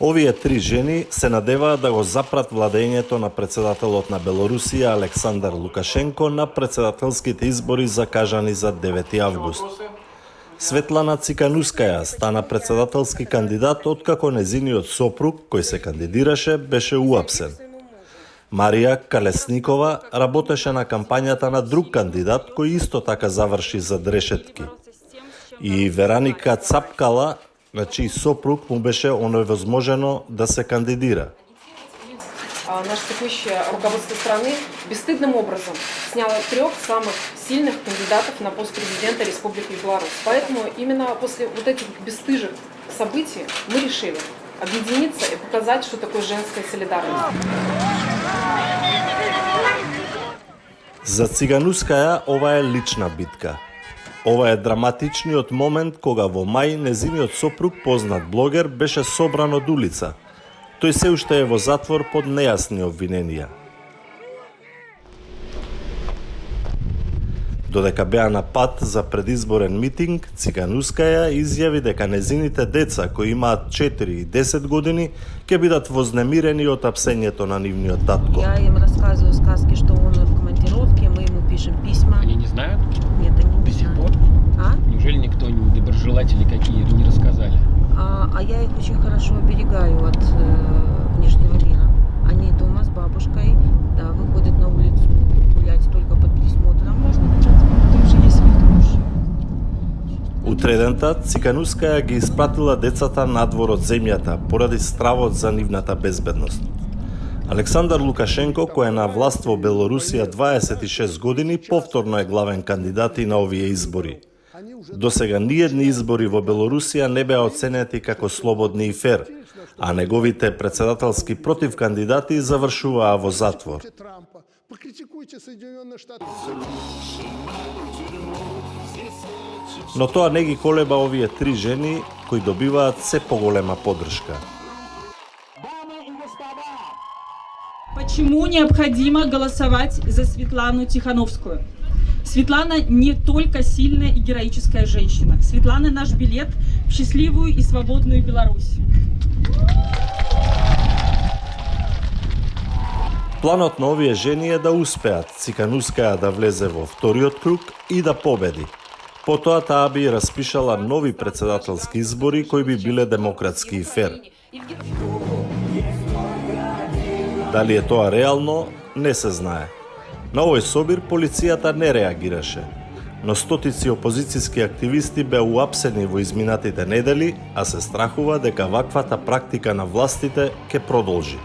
Овие три жени се надеваат да го запрат владењето на председателот на Белорусија Александар Лукашенко на председателските избори закажани за 9 август. Светлана Циканускаја стана председателски кандидат откако незиниот сопруг, кој се кандидираше, беше уапсен. Марија Калесникова работеше на кампањата на друг кандидат кој исто така заврши зад решетки. И Вераника Цапкала, на чиј сопруг му беше оневозможено да се кандидира. Наше текущее руководство страны бесстыдным образом сняло 3 самых сильных кандидатов на пост президента Республики Беларусь. Поэтому именно после вот этих бесстыжих событий мы решили объединиться и показать, что такое женская солидарность. За Циганускаја ова е лична битка. Ова е драматичниот момент кога во мај незиниот сопруг, познат блогер, беше собран од улица. Тој се уште е во затвор под нејасни обвиненија. Додека беа на пат за предизборен митинг, Циганускаја изјави дека незините деца, кои имаат 4 и 10 години, ќе бидат вознемирени од апсењето на нивниот татко. Я им рассказываю сказки, что он в командировке, мы ему пишем письма. Они не знают? Нет, они До не сих знают. пор? А? Неужели никто, недоброжелатели какие, не рассказали? А я их очень хорошо оберегаю от внешнего мира. Они дома с бабушкой, да, выходят на улицу гулять только под присмотром. Можно начать, там же есть ведущий. Утредента, Циканускаја ги испратила децата надвор од земјата поради стравот за нивната безбедност. Александар Лукашенко, кој е на власт во Белорусија 26 години, повторно е главен кандидат и на овие избори. До сега ниедни избори во Белорусија не беа оценети како слободни и фер, а неговите председателски противкандидати завршуваа во затвор. Но тоа не ги колеба овие три жени кои добиваат се поголема поддршка. Почему необходимо голосовать за Светлану Тихановскую? Светлана не только сильная и героическая женщина. Светлана наш билет в счастливую и свободную Беларусь. Планот на овие жени е да успеат Циканускаја да влезе во вториот круг и да победи. Потоа таа би распишала нови председателски избори кои би биле демократски и фер. Дали е тоа реално, не се знае. На овој собир полицијата не реагираше, но стотици опозицијски активисти беа уапсени во изминатите недели, а се страхува дека ваквата практика на властите ќе продолжи.